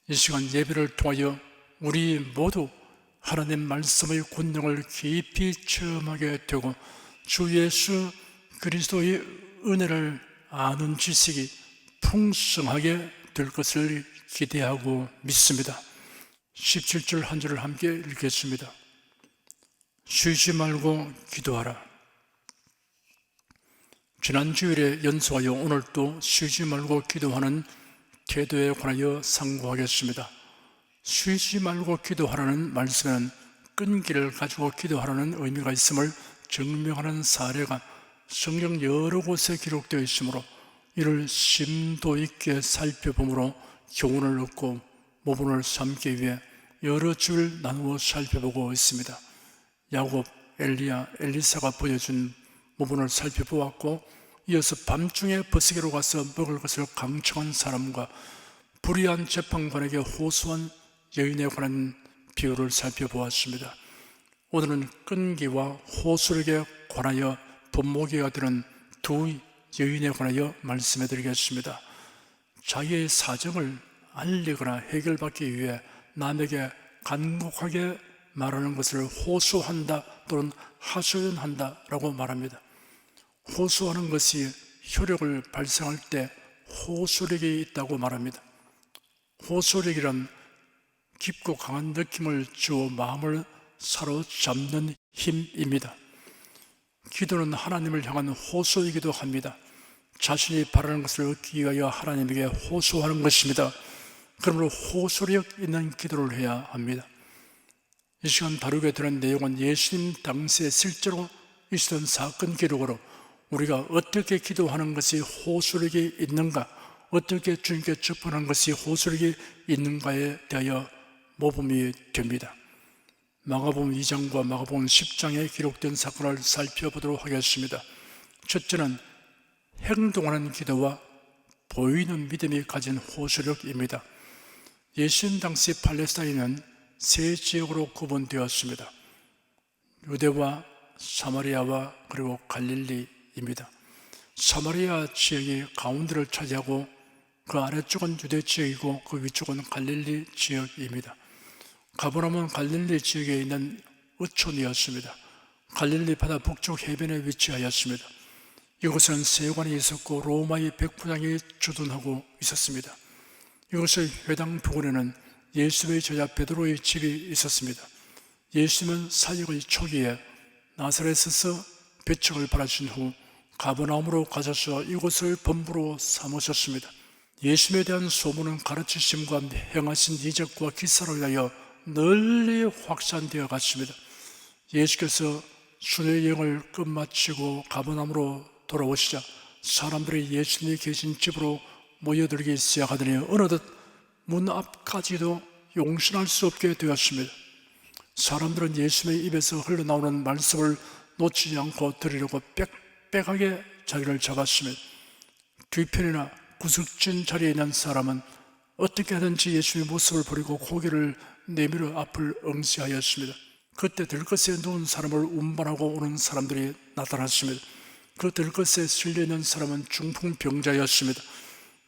이 시간 예배를 통하여 우리 모두 하나님 말씀의 권능을 깊이 체험하게 되고 주 예수 그리스도의 은혜를 아는 지식이 풍성하게 될 것을 기대하고 믿습니다. 17절 한 절을 함께 읽겠습니다. 쉬지 말고 기도하라. 지난 주일에 연소하여 오늘 또 쉬지 말고 기도하는 태도에 관하여 상고하겠습니다. 쉬지 말고 기도하라는 말씀에는 끈기를 가지고 기도하라는 의미가 있음을 증명하는 사례가 성경 여러 곳에 기록되어 있으므로 이를 심도 있게 살펴보므로 교훈을 얻고 모범을 삼기 위해 여러 줄 나누어 살펴보고 있습니다. 야곱, 엘리야, 엘리사가 보여준 모범을 살펴보았고 이어서 밤중에 버스기로 가서 먹을 것을 강청한 사람과 불의한 재판관에게 호소한 여인에 관한 비유를 살펴보았습니다. 오늘은 끈기와 호술에게 관하여 본보기가 되는 두 여인에 관하여 말씀해 드리겠습니다. 자기의 사정을 알리거나 해결받기 위해 남에게 간곡하게 말하는 것을 호소한다 또는 하소연한다 라고 말합니다. 호소하는 것이 효력을 발생할 때 호소력이 있다고 말합니다. 호소력이란 깊고 강한 느낌을 주어 마음을 사로잡는 힘입니다. 기도는 하나님을 향한 호소이기도 합니다. 자신이 바라는 것을 얻기 위하여 하나님에게 호소하는 것입니다. 그러므로 호소력 있는 기도를 해야 합니다. 이 시간 다루게 되는 내용은 예수님 당시에 실제로 있었던 사건 기록으로 우리가 어떻게 기도하는 것이 호소력이 있는가, 어떻게 주님께 접근하는 것이 호소력이 있는가에 대하여 모범이 됩니다. 마가복음 2장과 마가복음 10장에 기록된 사건을 살펴보도록 하겠습니다. 첫째는 행동하는 기도와 보이는 믿음이 가진 호소력입니다. 예수님 당시 팔레스타인은 세 지역으로 구분되었습니다. 유대와 사마리아와 그리고 갈릴리입니다. 사마리아 지역이 가운데를 차지하고 그 아래쪽은 유대 지역이고 그 위쪽은 갈릴리 지역입니다. 가버나움은 갈릴리 지역에 있는 어촌이었습니다. 갈릴리 바다 북쪽 해변에 위치하였습니다. 이곳은 세관이 있었고 로마의 백부장이 주둔하고 있었습니다. 이곳의 회당 부근에는 예수의 제자 베드로의 집이 있었습니다. 예수님은 사역의 초기에 나사렛에서 배척을 받으신 후 가버나움으로 가셔서 이곳을 본부로 삼으셨습니다. 예수님에 대한 소문은 가르치심과 행하신 이적과 기사로 인하여 널리 확산되어 갔습니다. 예수께서 순회 여행을 끝마치고 가버나움으로 돌아오시자 사람들이 예수님이 계신 집으로 모여들기 시작하더니 어느덧 문 앞까지도 용신할 수 없게 되었습니다. 사람들은 예수님의 입에서 흘러나오는 말씀을 놓치지 않고 들으려고 빽빽하게 자리를 잡았습니다. 뒤편이나 구석진 자리에 있는 사람은 어떻게 하든지 예수님의 모습을 버리고 고개를 내밀어 앞을 응시하였습니다. 그때 들것에 누운 사람을 운반하고 오는 사람들이 나타났습니다. 그 들것에 실려있는 사람은 중풍병자였습니다.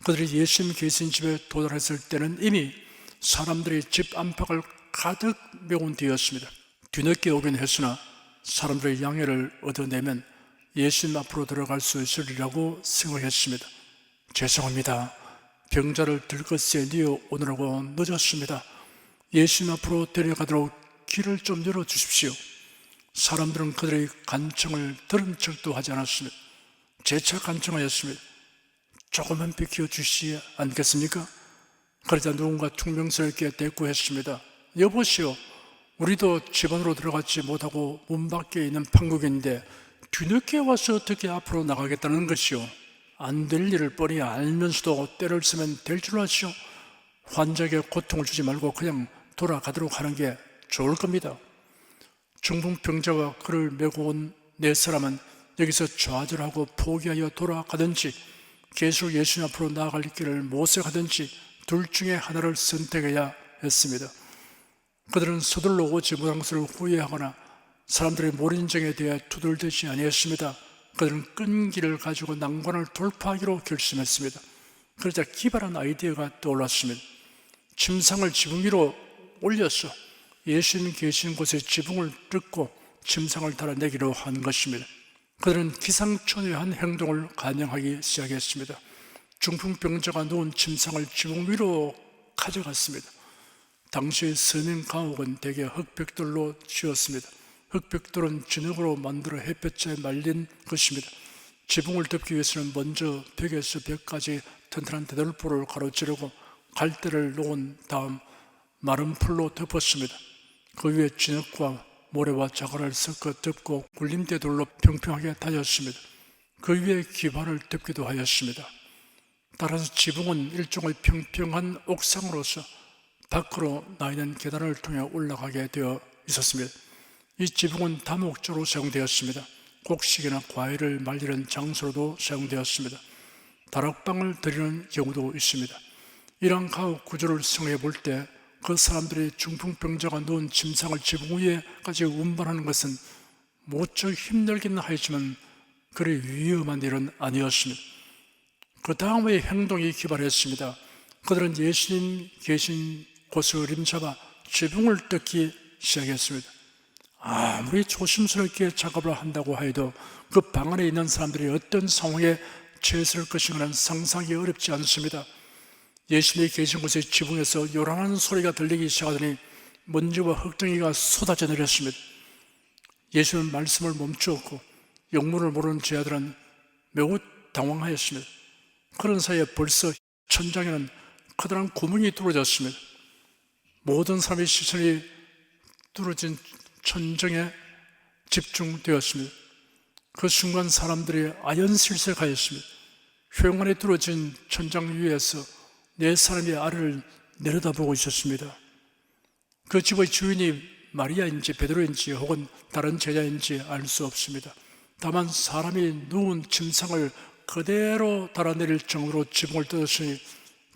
그들이 예수님 계신 집에 도달했을 때는 이미 사람들이 집 안팎을 가득 메운 뒤였습니다. 뒤늦게 오긴 했으나 사람들의 양해를 얻어내면 예수님 앞으로 들어갈 수 있으리라고 생각했습니다. 죄송합니다. 병자를 들것에 뉘어 오느라고 늦었습니다. 예수님 앞으로 데려가도록 길을 좀 열어주십시오. 사람들은 그들의 간청을 들은 척도 하지 않았습니다. 재차 간청하였습니다. 조금만 비켜주시지 않겠습니까? 그러자 누군가 퉁명스럽게 대꾸했습니다. 여보시오, 우리도 집 안으로 들어가지 못하고 문 밖에 있는 판국인데 뒤늦게 와서 어떻게 앞으로 나가겠다는 것이오? 안 될 일을 뻔히 알면서도 때를 쓰면 될 줄 아시오? 환자에게 고통을 주지 말고 그냥 돌아가도록 하는 게 좋을 겁니다. 중풍병자와 그를 메고 온 네 사람은 여기서 좌절하고 포기하여 돌아가든지 계속 예수님 앞으로 나아갈 길을 모색하든지 둘 중에 하나를 선택해야 했습니다. 그들은 서둘러 오지 못한 것을 후회하거나 사람들의 몰인정에 대해 투덜대지 아니했습니다. 그들은 끈기를 가지고 난관을 돌파하기로 결심했습니다. 그러자 기발한 아이디어가 떠올랐습니다. 침상을 지붕 위로 올려서 예수님 계신 곳에 지붕을 뜯고 침상을 달아내기로 한 것입니다. 그들은 기상천외한 행동을 간행하기 시작했습니다. 중풍병자가 누운 침상을 지붕 위로 가져갔습니다. 당시의 서민 감옥은 대개 흙벽돌로 지었습니다. 흙벽돌은 진흙으로 만들어 햇볕에 말린 것입니다. 지붕을 덮기 위해서는 먼저 벽에서 벽까지 튼튼한 대들보를 가로지르고 갈대를 놓은 다음 마른 풀로 덮었습니다. 그 위에 진흙과 모래와 자갈을 섞어 덮고 굴림대돌로 평평하게 다졌습니다. 그 위에 기반을 덮기도 하였습니다. 따라서 지붕은 일종의 평평한 옥상으로서 밖으로 나있는 계단을 통해 올라가게 되어 있었습니다. 이 지붕은 다목적으로 사용되었습니다. 곡식이나 과일을 말리는 장소로도 사용되었습니다. 다락방을 드리는 경우도 있습니다. 이러한 가옥 구조를 생각해 볼 때 그 사람들이 중풍병자가 누운 침상을 지붕 위에까지 운반하는 것은 모쪼 힘들긴 하였지만 그리 위험한 일은 아니었습니다. 그 다음의 행동이 기발했습니다. 그들은 예수님 계신 곳을 림잡아 지붕을 뜯기 시작했습니다. 아무리 조심스럽게 작업을 한다고 해도 그 방 안에 있는 사람들이 어떤 상황에 처했을 것인가는 상상이 어렵지 않습니다. 예수님이 계신 곳의 지붕에서 요란한 소리가 들리기 시작하더니 먼지와 흙덩이가 쏟아져 내렸습니다. 예수님은 말씀을 멈추었고 영문을 모르는 제자들은 매우 당황하였습니다. 그런 사이에 벌써 천장에는 커다란 구멍이 뚫어졌습니다. 모든 사람의 시선이 뚫어진 천정에 집중되었습니다. 그 순간 사람들이 아연실색하였습니다. 휘용안에 뚫어진 천장 위에서 네 사람이 아래를 내려다보고 있었습니다. 그 집의 주인이 마리아인지 베드로인지 혹은 다른 제자인지 알 수 없습니다. 다만 사람이 누운 침상을 그대로 달아내릴 정도로 지붕을 뜯었으니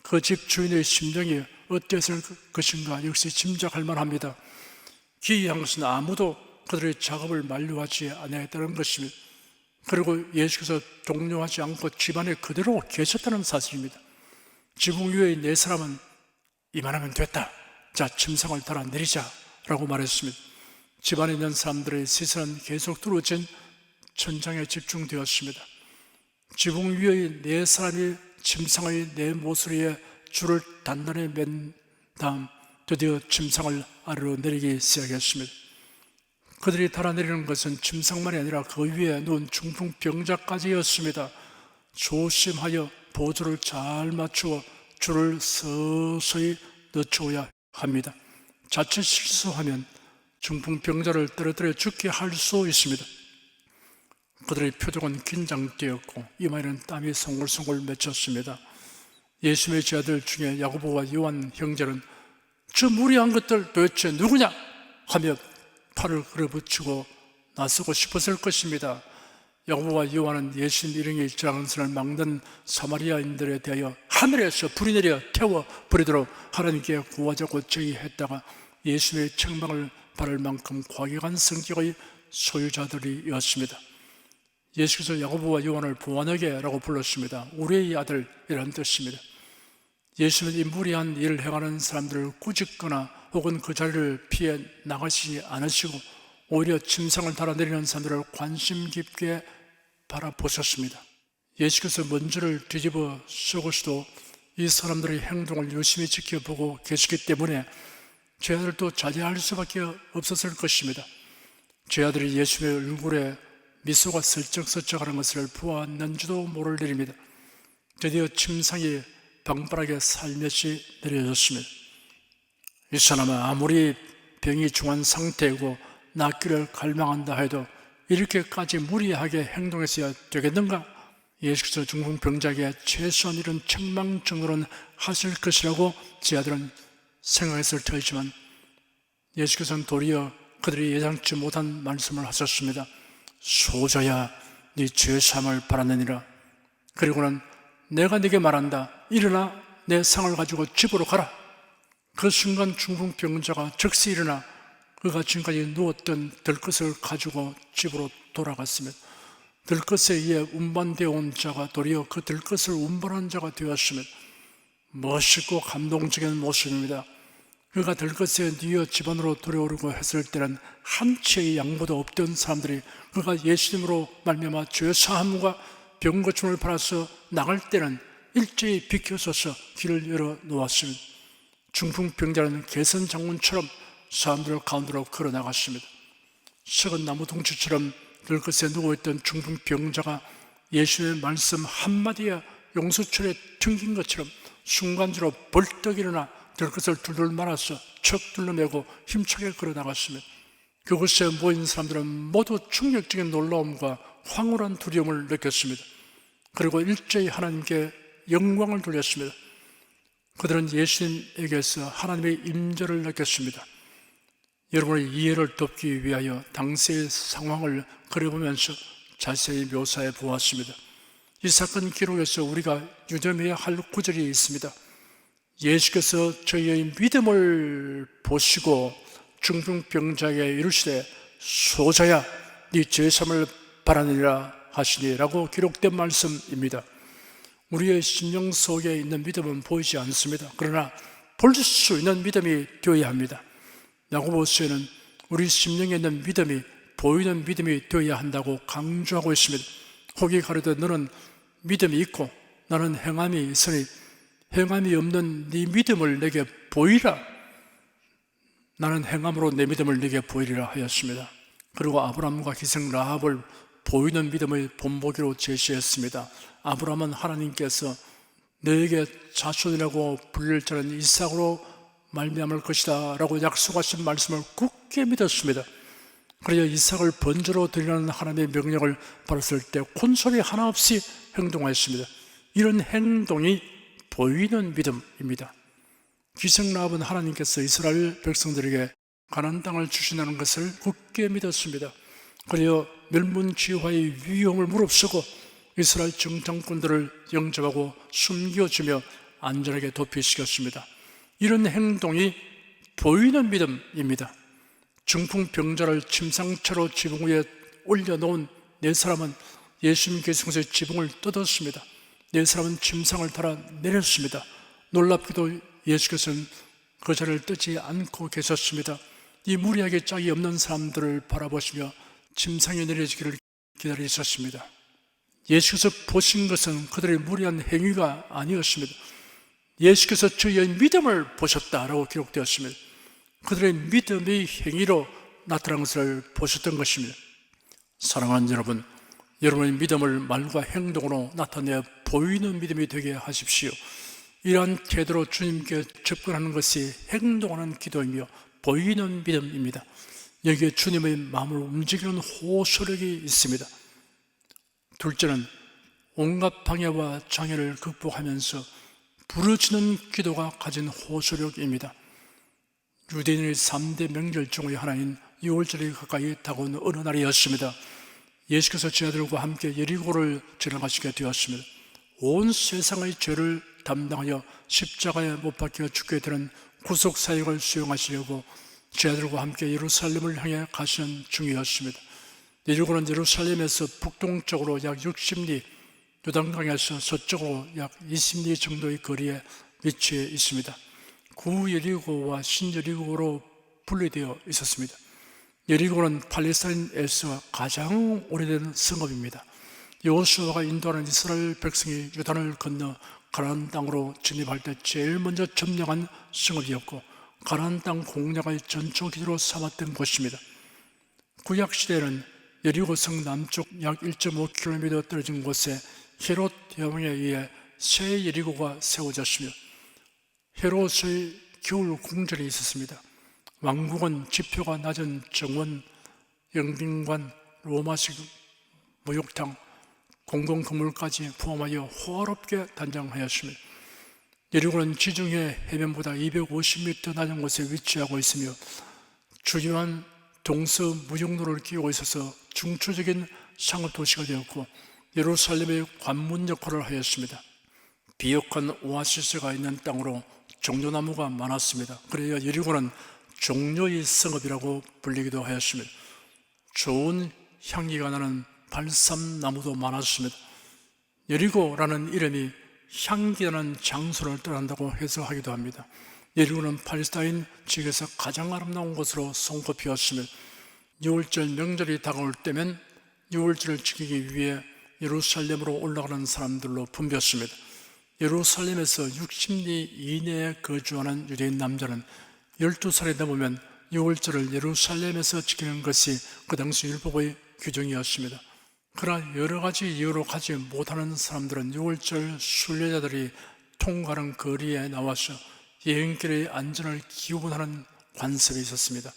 그 집 주인의 심정이 어땠을 것인가 역시 짐작할 만합니다. 기이한 아무도 그들의 작업을 만류하지 않았다는 것입니다. 그리고 예수께서 동요하지 않고 집안에 그대로 계셨다는 사실입니다. 지붕 위의 네 사람은 이만하면 됐다. 자, 침상을 달아내리자 라고 말했습니다. 집안에 있는 사람들의 시선은 계속 뚫어진 천장에 집중되었습니다. 지붕 위의 네 사람이 침상의 네 모서리에 줄을 단단히 맨 다음 드디어 침상을 아래로 내리기 시작했습니다. 그들이 달아내리는 것은 침상만이 아니라 그 위에 누운 중풍병자까지였습니다. 조심하여 보조를 잘 맞추어 줄을 서서히 늦추어야 합니다. 자칫 실수하면 중풍병자를 떨어뜨려 죽게 할 수 있습니다. 그들의 표정은 긴장되었고 이마에는 땀이 송골송골 맺혔습니다. 예수님의 제자들 중에 야고보와 요한 형제는 저 무리한 것들 도대체 누구냐? 하며 팔을 걸어붙이고 나서고 싶었을 것입니다. 야고보와 요한은 예수님 일행이 지나가는 것을 막는 사마리아인들에 대하여 하늘에서 불이 내려 태워 버리도록 하나님께 구하자고 제의했다가 예수님의 책망을 받을 만큼 과격한 성격의 소유자들이었습니다. 예수께서 야고보와 요한을 보아내게라고 불렀습니다. 우리의 아들이라는 뜻입니다. 예수님은 이 무리한 일을 행하는 사람들을 꾸짖거나 혹은 그 자리를 피해 나가시지 않으시고 오히려 침상을 달아내리는 사람들을 관심 깊게 바라보셨습니다. 예수께서 먼지를 뒤집어 쓰고서도 이 사람들의 행동을 유심히 지켜보고 계시기 때문에 제자들도 자제할 수밖에 없었을 것입니다. 제자들이 예수님의 얼굴에 미소가 슬쩍슬쩍하는 것을 보았는지도 모를 일입니다. 드디어 침상이 방바닥에 살며시 내려졌습니다. 이 사람은 아무리 병이 중한 상태이고 낫기를 갈망한다 해도 이렇게까지 무리하게 행동했어야 되겠는가? 예수께서 중풍병자에게 최소한 이런 책망 정도는 하실 것이라고 제자들은 생각했을 터이지만 예수께서는 도리어 그들이 예상치 못한 말씀을 하셨습니다. 소자야, 네 죄사함을 바라느니라. 그리고는 내가 네게 말한다. 일어나 내 상을 가지고 집으로 가라. 그 순간 중풍병자가 즉시 일어나 그가 지금까지 누웠던 들것을 가지고 집으로 돌아갔습니다. 들것에 의해 운반되어 온 자가 도리어 그 들것을 운반한 자가 되었습니다. 멋있고 감동적인 모습입니다. 그가 들것에 뉘어 집안으로 들어오려고 했을 때는 한 채의 양보도 없던 사람들이 그가 예수님으로 말미암아 죄 사함과 병 고침을 받아서 나갈 때는 일제히 비켜서서 길을 열어 놓았습니다. 중풍병자는 개선 장군처럼 사람들 가운데로 걸어 나갔습니다. 썩은 나무 둥치처럼 들것에 누워있던 중풍병자가 예수의 말씀 한마디에 용수철에 튕긴 것처럼 순간적으로 벌떡 일어나 들것을 둘둘 말아서 척 둘러매고 힘차게 걸어 나갔습니다. 그곳에 모인 사람들은 모두 충격적인 놀라움과 황홀한 두려움을 느꼈습니다. 그리고 일제히 하나님께 영광을 돌렸습니다. 그들은 예수님에게서 하나님의 임재를 느꼈습니다. 여러분의 이해를 돕기 위하여 당시의 상황을 그려보면서 자세히 묘사해 보았습니다. 이 사건 기록에서 우리가 유념해야 할 구절이 있습니다. 예수께서 저희의 믿음을 보시고 중풍병자에게 이르시되 소자야 네 죄사함을 바라니라 하시니 라고 기록된 말씀입니다. 우리의 심령 속에 있는 믿음은 보이지 않습니다. 그러나 볼 수 있는 믿음이 되어야 합니다. 야고보서에는 우리 심령에 있는 믿음이 보이는 믿음이 되어야 한다고 강조하고 있습니다. 혹이 가로되 너는 믿음이 있고 나는 행함이 있으니 행함이 없는 네 믿음을 내게 보이라. 나는 행함으로 내 믿음을 내게 보이리라 하였습니다. 그리고 아브라함과 기생 라합을 보이는 믿음의 본보기로 제시했습니다. 아브라함은 하나님께서 너에게 자손이라고 불릴 자는 이삭으로 말미암을 것이다 라고 약속하신 말씀을 굳게 믿었습니다. 그래야 이삭을 번제로 드리라는 하나님의 명령을 받았을 때 콘솔이 하나 없이 행동하였습니다. 이런 행동이 보이는 믿음입니다. 기생 라합은 하나님께서 이스라엘 백성들에게 가나안 땅을 주신다는 것을 굳게 믿었습니다. 그래야 멸문지화의 위험을 무릅쓰고 이스라엘 정탐꾼들을 영접하고 숨겨주며 안전하게 도피시켰습니다. 이런 행동이 보이는 믿음입니다. 중풍병자를 침상차로 지붕 위에 올려놓은 네 사람은 예수님 계승서의 지붕을 뜯었습니다. 네 사람은 침상을 달아 내렸습니다. 놀랍게도 예수께서는 그 자리를 뜨지 않고 계셨습니다. 이 무리하게 짝이 없는 사람들을 바라보시며 침상에 내려지기를 기다리셨습니다. 예수께서 보신 것은 그들의 무리한 행위가 아니었습니다. 예수께서 저희의 믿음을 보셨다라고 기록되었습니다. 그들의 믿음의 행위로 나타난 것을 보셨던 것입니다. 사랑하는 여러분, 여러분의 믿음을 말과 행동으로 나타내 보이는 믿음이 되게 하십시오. 이러한 태도로 주님께 접근하는 것이 행동하는 기도이며 보이는 믿음입니다. 여기에 주님의 마음을 움직이는 호소력이 있습니다. 둘째는 온갖 방해와 장애를 극복하면서 부르짖는 기도가 가진 호소력입니다. 유대인의 3대 명절 중의 하나인 6월절이 가까이 다가온 어느 날이었습니다. 예수께서 제자들과 함께 여리고를 지나가시게 되었습니다. 온 세상의 죄를 담당하여 십자가에 못 박혀 죽게 되는 구속사역을 수행하시려고 제자들과 함께 예루살렘을 향해 가시는 중이었습니다. 여리고는 예루살렘에서 북동쪽으로 약 60리, 요단강에서 서쪽으로 약 20리 정도의 거리에 위치해 있습니다. 구여리고와 신여리고로 분리되어 있었습니다. 여리고는 팔레스타인에서 가장 오래된 성읍입니다. 여호수아가 인도하는 이스라엘 백성이 요단을 건너 가나안 땅으로 진입할 때 제일 먼저 점령한 성읍이었고 가나안 땅 공략의 전초기지로 삼았던 곳입니다. 구약시대에는 여리고성 남쪽 약 1.5km 떨어진 곳에 헤롯 여왕에 의해 새 여리고가 세워졌으며 헤롯의 겨울 궁전이 있었습니다. 왕궁은 지표가 낮은 정원, 영빈관, 로마식 목욕탕, 공공건물까지 포함하여 호화롭게 단장하였습니다. 여리고는 지중해 해변보다 250m 낮은 곳에 위치하고 있으며 중요한 동서 무역로를 끼고 있어서 중추적인 상업도시가 되었고 예루살렘의 관문 역할을 하였습니다. 비옥한 오아시스가 있는 땅으로 종려나무가 많았습니다. 그래야 여리고는 종려의 성읍이라고 불리기도 하였습니다. 좋은 향기가 나는 발삼나무도 많았습니다. 여리고라는 이름이 향기나는 장소를 떠난다고 해석하기도 합니다. 예리고는 팔레스타인 지역에서 가장 아름다운 곳으로 손꼽히었으며 6월절 명절이 다가올 때면 6월절을 지키기 위해 예루살렘으로 올라가는 사람들로 붐볐습니다. 예루살렘에서 60리 이내에 거주하는 유대인 남자는 12살이 넘으면 6월절을 예루살렘에서 지키는 것이 그 당시 율법의 규정이었습니다. 그러나 여러 가지 이유로 가지 못하는 사람들은 6월절 순례자들이 통과하는 거리에 나와서 여행길의 안전을 기원하는 관습이 있었습니다.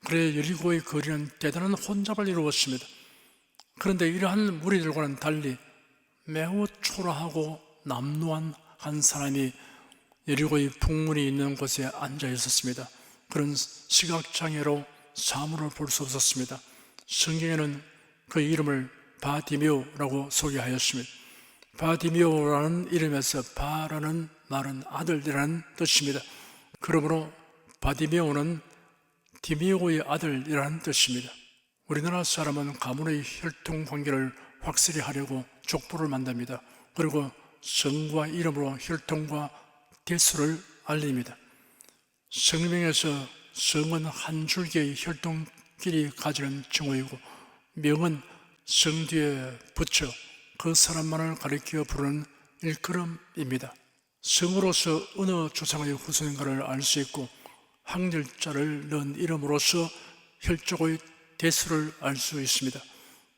그래 여리고의 거리는 대단한 혼잡을 이루었습니다. 그런데 이러한 무리들과는 달리 매우 초라하고 남루한 한 사람이 여리고의 북문이 있는 곳에 앉아 있었습니다. 그런 시각장애로 사물을 볼 수 없었습니다. 성경에는 그 이름을 바디메오라고 소개하였습니다. 바디메오라는 이름에서 바라는 말은 아들이라는 뜻입니다. 그러므로 바디메오는 디메오의 아들이라는 뜻입니다. 우리나라 사람은 가문의 혈통 관계를 확실히 하려고 족보를 만듭니다. 그리고 성과 이름으로 혈통과 대수를 알립니다. 성명에서 성은 한 줄기의 혈통끼리 가지는 정어이고 명은 성 뒤에 붙여 그 사람만을 가리켜 부르는 일컬음입니다. 성으로서 어느 조상의 후손인가를 알 수 있고 항렬자를 넣은 이름으로서 혈족의 대수를 알 수 있습니다.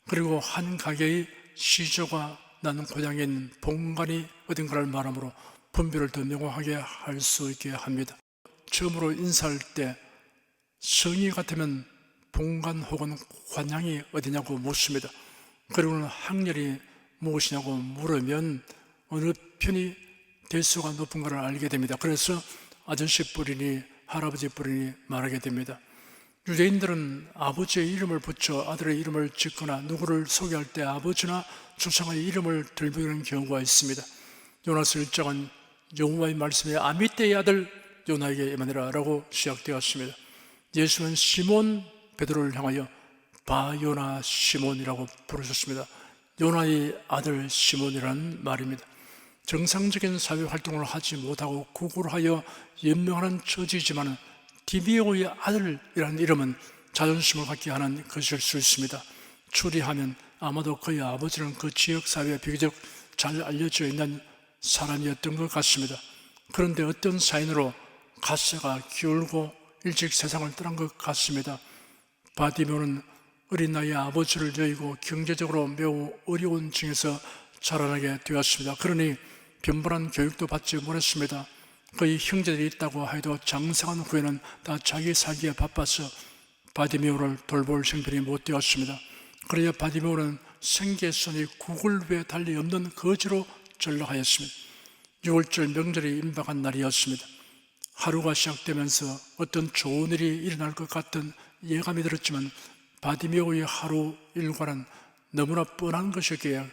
그리고 한 가게의 시조가 난 고향인 본관이 어딘가를 말하므로 분별을 더 명확하게 할 수 있게 합니다. 처음으로 인사할 때 성이 같으면 본관 혹은 관양이 어디냐고 묻습니다. 그리고는 항렬이 무엇이냐고 물으면 어느 편이 대수가 높은가를 알게 됩니다. 그래서 아저씨 뿌리니 할아버지 뿌리니 말하게 됩니다. 유대인들은 아버지의 이름을 붙여 아들의 이름을 짓거나 누구를 소개할 때 아버지나 조상의 이름을 들부르는 경우가 있습니다. 요나서 1장은 여호와의 말씀이 아미떼의 아들 요나에게 임하니라 라고 시작되었습니다. 예수는 시몬 베드로를 향하여 바요나 시몬이라고 부르셨습니다. 요나의 아들 시몬이라는 말입니다. 정상적인 사회활동을 하지 못하고 구걸하여 연명하는 처지지만 디메오의 아들이라는 이름은 자존심을 갖게 하는 것일 수 있습니다. 추리하면 아마도 그의 아버지는 그 지역사회에 비교적 잘 알려져 있는 사람이었던 것 같습니다. 그런데 어떤 사인으로 갓세가 기울고 일찍 세상을 떠난 것 같습니다. 바디메오는 어린 나이에 아버지를 여의고 경제적으로 매우 어려운 층에서 자라나게 되었습니다. 그러니 변변한 교육도 받지 못했습니다. 그의 형제들이 있다고 해도 장성한 후에는 다 자기 살기에 바빠서 바디메오를 돌볼 형편이 못 되었습니다. 그래야 바디메오는 생계선이 구글 외에 달리 없는 거지로 전락하였습니다. 6월절 명절이 임박한 날이었습니다. 하루가 시작되면서 어떤 좋은 일이 일어날 것 같은 예감이 들었지만 바디메오의 하루 일과는 너무나 뻔한 것이기에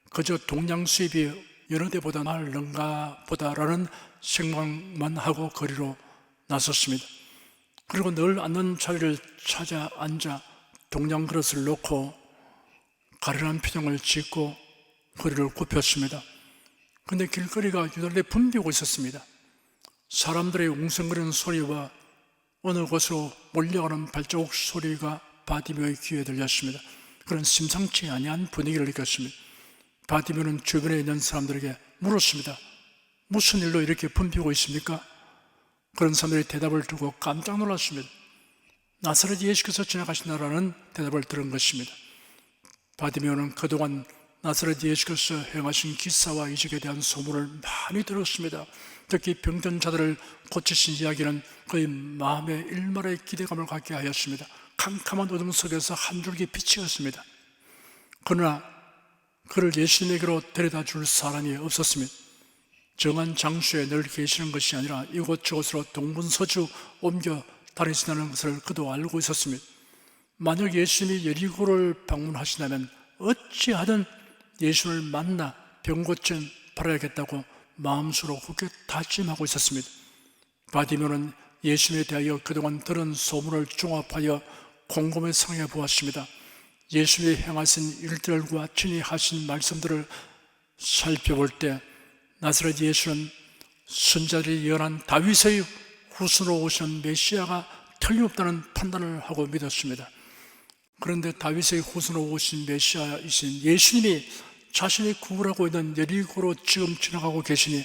그저 동양 수입이 여러 대보다 나을런가 보다라는 생각만 하고 거리로 나섰습니다. 그리고 늘 앉는 자리를 찾아 앉아 동양 그릇을 놓고 가련한 표정을 짓고 허리를 굽혔습니다. 그런데 길거리가 유달리 붐비고 있었습니다. 사람들의 웅성거리는 소리와 어느 곳으로 몰려가는 발자국 소리가 바디메오의 귀에 들렸습니다. 그런 심상치 아니한 분위기를 느꼈습니다. 바디메오는 주변에 있는 사람들에게 물었습니다. 무슨 일로 이렇게 붐비고 있습니까? 그런 사람들이 대답을 두고 깜짝 놀랐습니다. 나사렛 예수께서 지나가신다라는 대답을 들은 것입니다. 바디메오는 그동안 나사렛 예수께서 행하신 기사와 이적에 대한 소문을 많이 들었습니다. 특히 병든 자들을 고치신 이야기는 그의 마음에 일말의 기대감을 갖게 하였습니다. 캄캄한 어둠 속에서 한 줄기 빛이었습니다. 그러나 그를 예수님에게로 데려다 줄 사람이 없었습니다. 정한 장소에 늘 계시는 것이 아니라 이곳저곳으로 동분서주 옮겨 다니신다는 것을 그도 알고 있었습니다. 만약 예수님이 여리고를 방문하신다면 어찌하든 예수를 만나 병 고침 팔아야겠다고 마음속으로 굳게 다짐하고 있었습니다. 바디메오는 예수님에 대하여 그동안 들은 소문을 종합하여 곰곰이 생각해 보았습니다. 예수님이 행하신 일들과 친히 하신 말씀들을 살펴볼 때 나사렛 예수는 선자들이 예언한 다윗의 후손으로 오신 메시아가 틀림없다는 판단을 하고 믿었습니다. 그런데 다윗의 후손으로 오신 메시아이신 예수님이 자신이 구원하고 있는 여리고로 지금 지나가고 계시니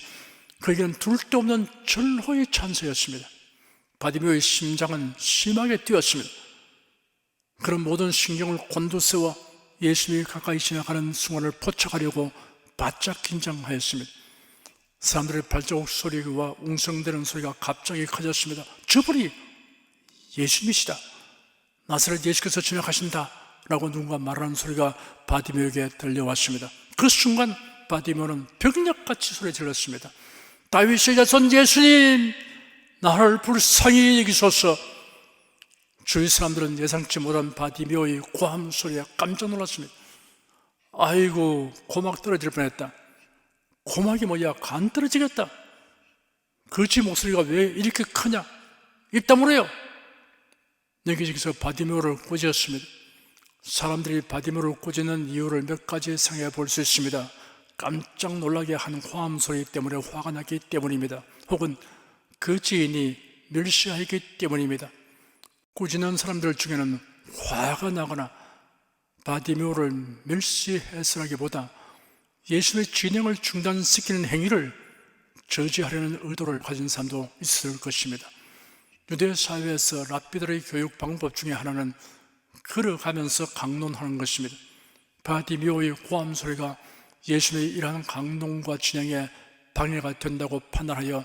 그에게는 둘 데 없는 절호의 찬스였습니다. 바디메오의 심장은 심하게 뛰었습니다. 그런 모든 신경을 곤두세워 예수님이 가까이 지나가는 순간을 포착하려고 바짝 긴장하였습니다. 사람들의 발자국 소리와 웅성대는 소리가 갑자기 커졌습니다. 저분이 예수님이시다, 나사렛 예수께서 지나가신다 라고 누군가 말하는 소리가 바디메오에게 들려왔습니다. 그 순간 바디메오는 병력같이 소리 질렀습니다. 다윗의 자손 예수님, 나를 불쌍히 여기소서. 주위 사람들은 예상치 못한 바디메오의 고함 소리에 깜짝 놀랐습니다. 아이고, 고막 떨어질 뻔했다. 고막이 뭐야, 간 떨어지겠다. 그지 목소리가 왜 이렇게 크냐, 입 다물어요. 여기저기서 바디메오를 꾸짖었습니다. 사람들이 바디메오를 꾸짖는 이유를 몇 가지 생각해 볼 수 있습니다. 깜짝 놀라게 하는 호함 소리 때문에 화가 나기 때문입니다. 혹은 그 지인이 멸시하기 때문입니다. 꾸짖는 사람들 중에는 화가 나거나 바디메오를 멸시해서라기보다 예수의 진행을 중단시키는 행위를 저지하려는 의도를 가진 사람도 있을 것입니다. 유대 사회에서 랍비들의 교육 방법 중에 하나는 걸어가면서 강론하는 것입니다. 바디메오의 고함 소리가 예수님의 일하는 강론과 진행에 방해가 된다고 판단하여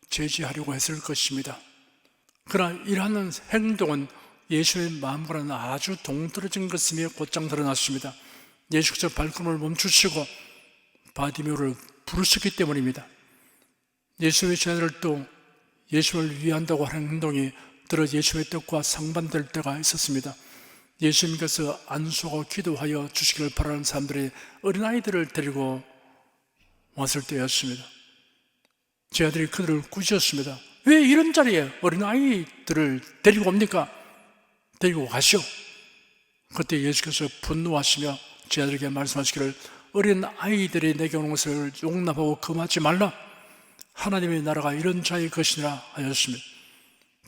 제지하려고 했을 것입니다. 그러나 이러한 행동은 예수의 마음과는 아주 동떨어진 것임이 곧장 드러났습니다. 예수께서 발걸음을 멈추시고 바디메오를 부르셨기 때문입니다. 예수의 제자들도 예수를 위한다고 하는 행동이 들어 예수의 뜻과 상반될 때가 있었습니다. 예수님께서 안수하고 기도하여 주시기를 바라는 사람들이 어린아이들을 데리고 왔을 때였습니다. 제자들이 그들을 꾸짖었습니다. 왜 이런 자리에 어린아이들을 데리고 옵니까? 데리고 가시오. 그때 예수께서 분노하시며 제자들에게 말씀하시기를 어린아이들이 내게 오는 것을 용납하고 금하지 말라. 하나님의 나라가 이런 자의 것이라 하였습니다.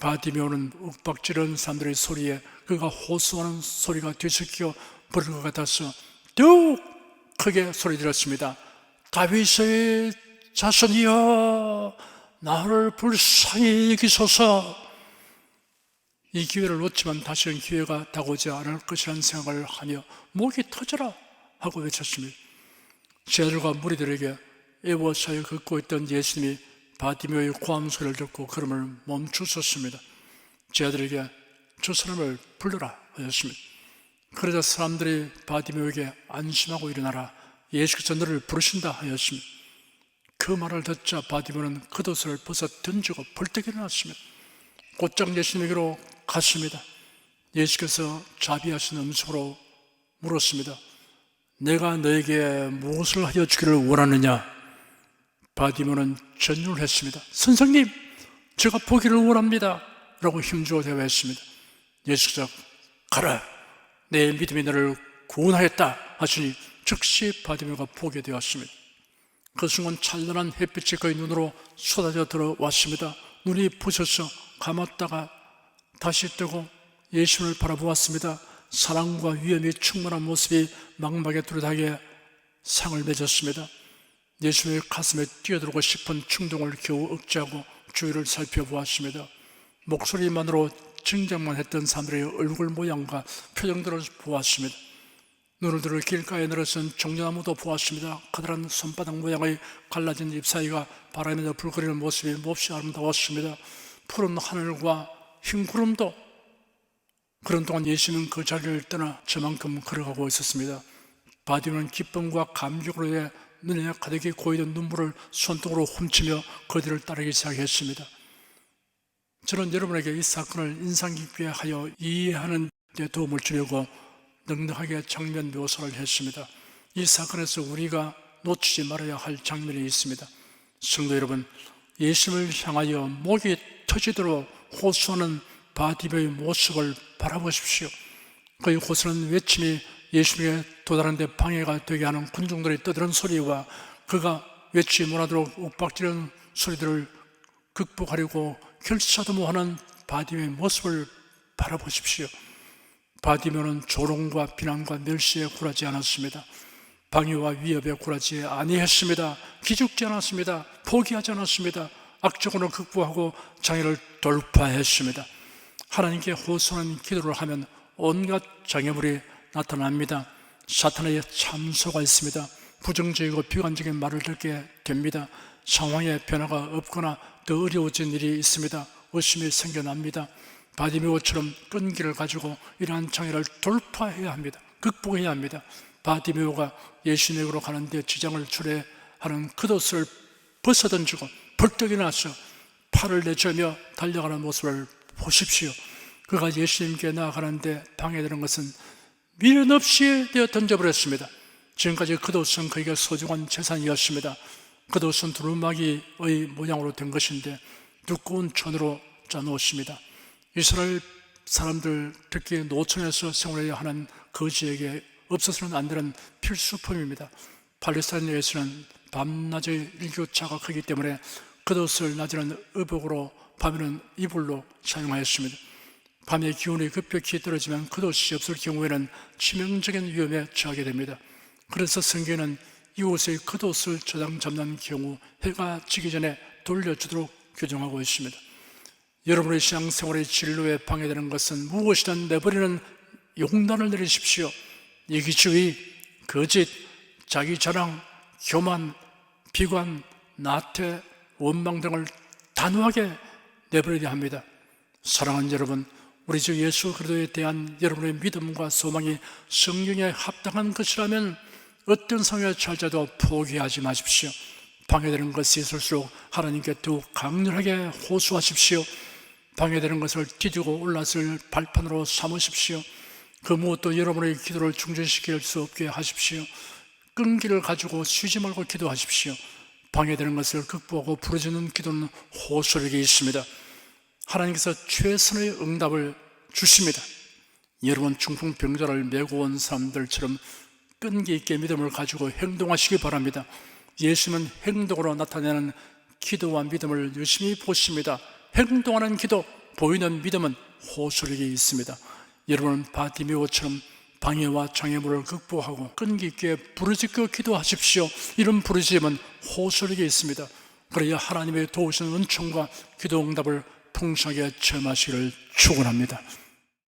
바디메오는 윽박지르는 사람들의 소리에 그가 호소하는 소리가 뒤섞여 부를 것 같아서 더욱 크게 소리 질렀습니다. 다윗의 자손이여, 나를 불쌍히 여기소서. 이 기회를 놓치면 다시는 기회가 다가오지 않을 것이라는 생각을 하며 목이 터져라 하고 외쳤습니다. 제자들과 무리들에게 애워싸여 걷고 있던 예수님이 바디메오의 고함 소리를 듣고 걸음을 멈추셨습니다. 제자들에게 저 사람을 불러라 하였습니다. 그러자 사람들이 바디메오에게 안심하고 일어나라, 예수께서 너를 부르신다 하였습니다. 그 말을 듣자 바디메오는 겉옷을 벗어 던지고 벌떡 일어났습니다. 곧장 예수님에게로 갔습니다. 예수께서 자비하신 음성으로 물었습니다. 내가 너에게 무엇을 하여 주기를 원하느냐? 바디메오는 전율을 했습니다. 선생님, 제가 보기를 원합니다 라고 힘주어 대화했습니다. 예수께서 가라, 내 믿음이 너를 구원하였다 하시니 즉시 바디메오가 보게 되었습니다. 그 순간 찬란한 햇빛이 그의 눈으로 쏟아져 들어왔습니다. 눈이 부셔서 감았다가 다시 뜨고 예수님을 바라보았습니다. 사랑과 위엄이 충만한 모습이 망막에 뚜렷하게 상을 맺었습니다. 예수님의 가슴에 뛰어들고 싶은 충동을 겨우 억제하고 주위를 살펴보았습니다. 목소리만으로 증정만 했던 사람들의 얼굴 모양과 표정들을 보았습니다. 눈을 들어 길가에 늘어선 종려나무도 보았습니다. 커다란 손바닥 모양의 갈라진 잎사이가 바람에 불거리는 모습이 몹시 아름다웠습니다. 푸른 하늘과 흰 구름도. 그런 동안 예수님은 그 자리를 떠나 저만큼 걸어가고 있었습니다. 바디메오는 기쁨과 감격으로 인해 눈에 가득히 고이던 눈물을 손등으로 훔치며 그 뒤를 따르기 시작했습니다. 저는 여러분에게 이 사건을 인상 깊게 하여 이해하는 데 도움을 주려고 넉넉하게 장면 묘사를 했습니다. 이 사건에서 우리가 놓치지 말아야 할 장면이 있습니다. 성도 여러분, 예수님을 향하여 목이 터지도록 호소하는 바디메오의 모습을 바라보십시오. 그의 호소하는 외침이 예수님에 도달하는 데 방해가 되게 하는 군중들의 떠드는 소리와 그가 외치 못하도록 윽박지르는 소리들을 극복하려고 결사도 못하는 바디메오의 모습을 바라보십시오. 바디메오는 조롱과 비난과 멸시에 굴하지 않았습니다. 방해와 위협에 굴하지 아니했습니다. 기죽지 않았습니다. 포기하지 않았습니다. 악적으로 극복하고 장애를 돌파했습니다. 하나님께 호소하는 기도를 하면 온갖 장애물이 나타납니다. 사탄의 참소가 있습니다. 부정적이고 비관적인 말을 듣게 됩니다. 상황에 변화가 없거나 더 어려워진 일이 있습니다. 의심이 생겨납니다. 바디메오처럼 끈기를 가지고 이러한 장애를 돌파해야 합니다. 극복해야 합니다. 바디메오가 예수님으로 가는데 지장을 초래하는 겉옷을 벗어던지고 벌떡 일어나서 팔을 내저으며 달려가는 모습을 보십시오. 그가 예수님께 나아가는데 방해되는 것은 미련 없이 되어 던져버렸습니다. 지금까지 겉옷은 그에게 소중한 재산이었습니다. 겉옷은 두루마기의 모양으로 된 것인데 두꺼운 천으로 짜놓습니다. 이스라엘 사람들, 특히 노천에서 생활해야 하는 거지에게 없어서는 안 되는 필수품입니다. 팔레스타인에서는 밤낮의 일교차가 크기 때문에 겉옷을 낮에는 의복으로 밤에는 이불로 사용하였습니다. 밤의 기온이 급격히 떨어지면 겉옷이 없을 경우에는 치명적인 위험에 처하게 됩니다. 그래서 성경에는 이웃의 겉옷을 저당 잡는 경우 해가 지기 전에 돌려주도록 규정하고 있습니다. 여러분의 신앙생활의 진로에 방해되는 것은 무엇이든 내버리는 용단을 내리십시오. 이기주의, 거짓, 자기 자랑, 교만, 비관, 나태, 원망 등을 단호하게 내버려야 합니다. 사랑하는 여러분, 우리 주 예수 그리스도에 대한 여러분의 믿음과 소망이 성경에 합당한 것이라면 어떤 상황에 처할지라도 포기하지 마십시오. 방해되는 것이 있을수록 하나님께 더욱 강렬하게 호소하십시오. 방해되는 것을 디디고 올랐을 발판으로 삼으십시오. 그 무엇도 여러분의 기도를 중진시킬 수 없게 하십시오. 끈기를 가지고 쉬지 말고 기도하십시오. 방해되는 것을 극복하고 부르짖는 기도는 호소력이 있습니다. 하나님께서 최선의 응답을 주십니다. 여러분 중풍병자를 메고 온 사람들처럼 끈기 있게 믿음을 가지고 행동하시기 바랍니다. 예수는 행동으로 나타내는 기도와 믿음을 유심히 보십니다. 행동하는 기도, 보이는 믿음은 호소력이 있습니다. 여러분은 바디메오처럼 방해와 장애물을 극복하고 끈기 있게 부르짖고 기도하십시오. 이런 부르짖음은 호소력이 있습니다. 그래야 하나님의 도우시는 은총과 기도 응답을 풍성하게 체험하시기를 축원합니다.